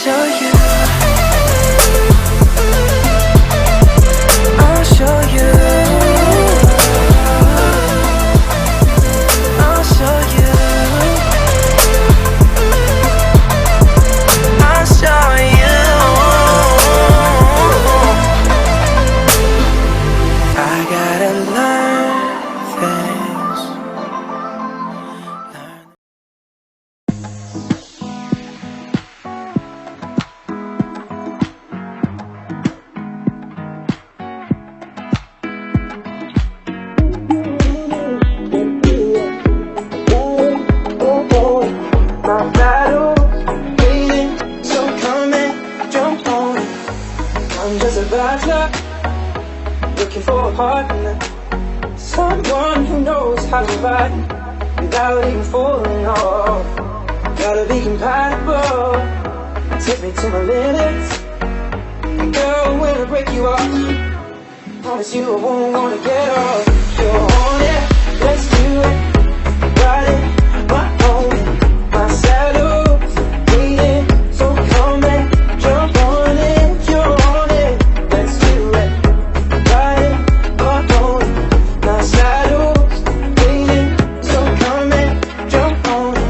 show you. I'll show you. I'll show you. I'll show you. I gotta learn things. My battle's waiting, so come and jump on it. I'm just a bachelor, looking for a partner, someone who knows how to ride without even falling off. Gotta be compatible, take me to my limits. Girl, when I break you off, promise you I won't wanna get off. You're on it, let's do it, ride it, my own. My saddle's waiting, so come and jump on it. You're on it, let's do it, ride it, my own. My saddle's waiting, so come and jump on it.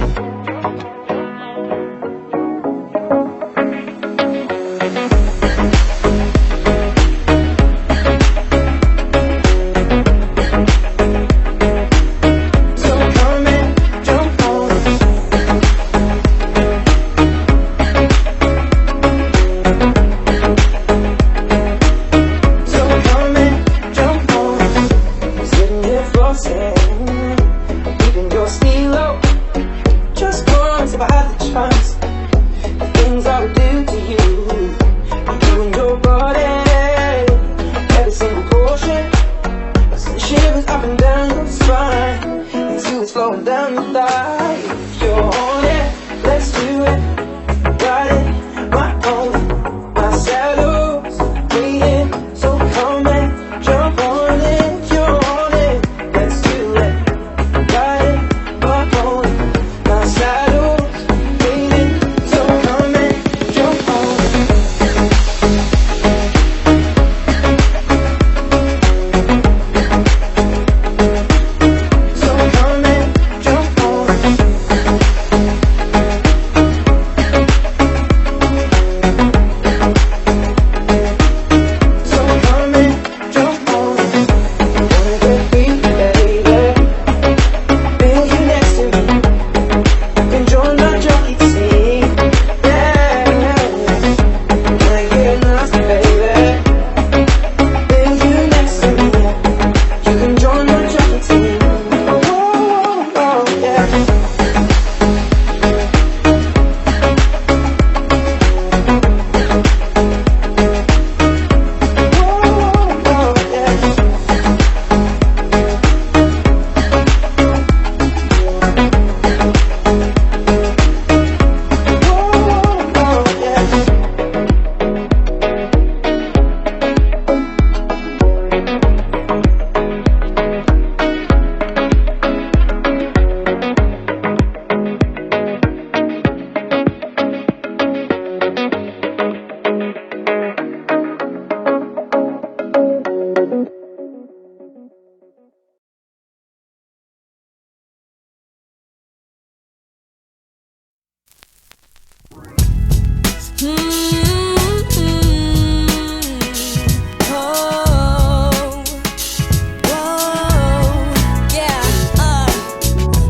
So come and jump on it. So come and jump on it. Sitting here flossing, keeping your steel low. Just once if I had the chance, the things I would do to you, you and your body. Every single portion, I send shivers up and down your spine. These fluids flowing down your thigh. You're on it, let's do it, ride it, my own. My saddle's waiting, so come and jump on it. You're on it, let's do it, ride it, my own. My saddle's waiting, so come and jump on it. So come and jump on it. So come and jump on it. Wanna get free, baby. Feel you next to me. You can join my jockey team. Yeah. Wanna get lost, baby. Feel you next to me. You can join my jockey team. Oh, oh, oh, yeah.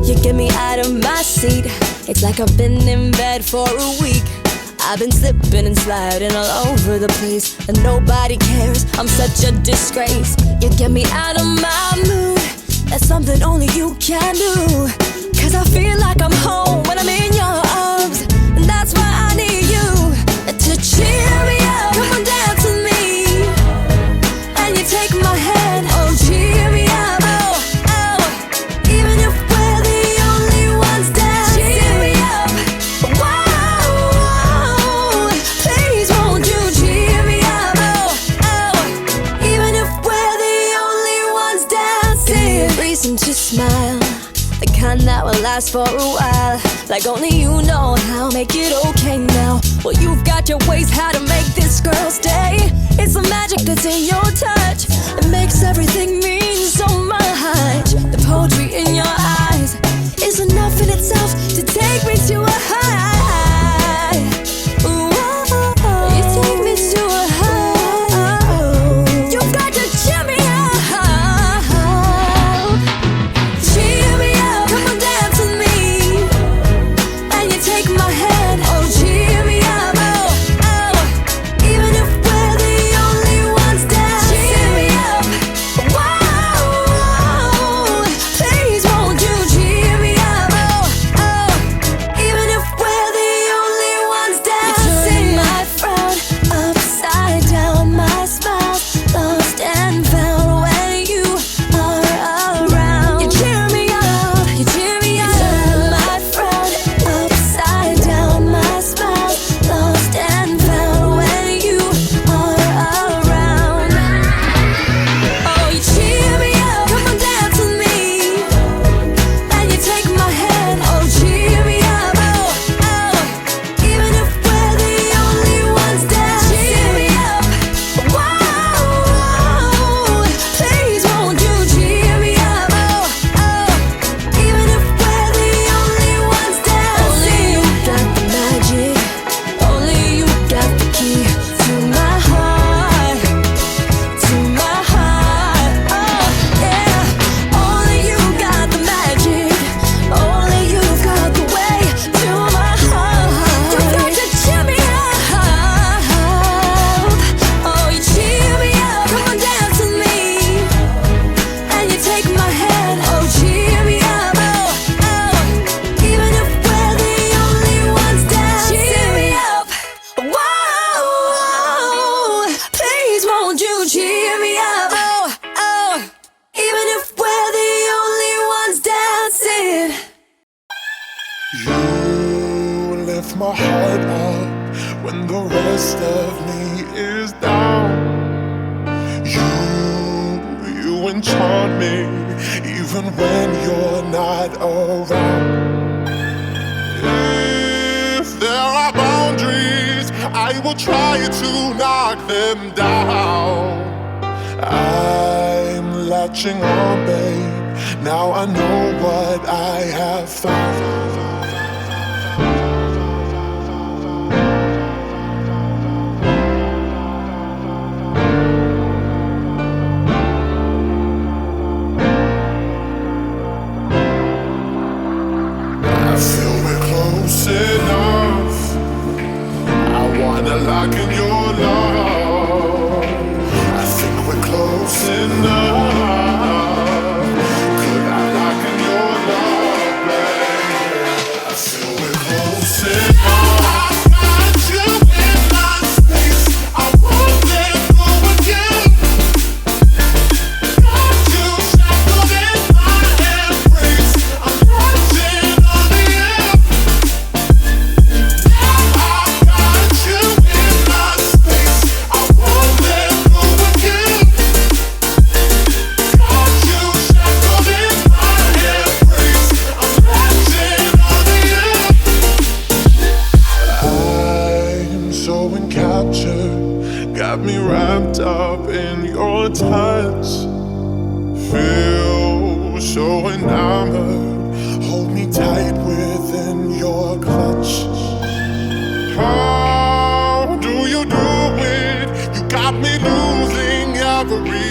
You get me out of my seat. It's like I've been in bed for a week. I've been slipping and sliding all over the place, and nobody cares. I'm such a disgrace. You get me out of my mood. That's something only you can do. 'Cause I feel like I'm home when I'm in your arms, and that's why I need you to cheer me up. Come on, dance with me, and you take my hand. Oh, cheer me up. Oh, oh. Even if we're the only ones dancing, cheer me up. Whoa, please won't you cheer me up. Oh, oh. Even if we're the only ones dancing, reason to smile, the kind that will last for a while, like only you know how. Make it okay now. Well, you've got got your ways how to make this girl stay. It's the magic that's in your touch. It makes everything mean so much. The poetry in your eyes is enough in itself to take me to a high. Ooh, you take me to a high. You've got to cheer me up. Cheer me up, come on dance with me. And you take my hand, oh cheer me up, oh, oh. Even if we're the only ones dancing. Cheer me up, whoa. Please won't you cheer me up, oh, oh. Even if we're the only ones dancing. You turn my frown upside down, my smile lost and found when you are around. You cheer me up, you cheer me up. You turn my frown upside down, my smile lost and found when you are around. Oh, you cheer me up, come on dance with me. And you take my hand, oh cheer me up, oh, oh. Even if we're the only ones dancing. Cheer me up, whoa. Please won't you cheer me up, oh, oh. Even if we're the only ones dancing. Only you got the magic, only you got the key to my heart, oh yeah. Only you got the magic, only you got the way to my heart. You got to cheer me up, oh you cheer me up, come on dance with me. And you take my hand, oh cheer me up, oh, oh. Even if we're the only ones dancing. Cheer me up, whoa. Please won't you cheer me up, oh, oh. Even if we're the only ones dancing. You lift my heart up when the rest of me is down. You enchant me even when you're not around. If there are boundaries, I will try to knock them down. I'm latching on, babe. Now I know what I have found. I feel we're close enough. I wanna lock in your love. I think we're close enough. Could I lock in your love, babe? I feel we're close enough. I got you in my space. I won't let go again. Got you shackled in my embrace. I'm latching on the end. I got you in my space. I won't let go again. Got you shackled in my embrace. I'm latching on the end. I'm so encaptured, got me wrapped up in your touch. Feel so enamored, hold me tight within your clutch. How do you do it? You got me losing every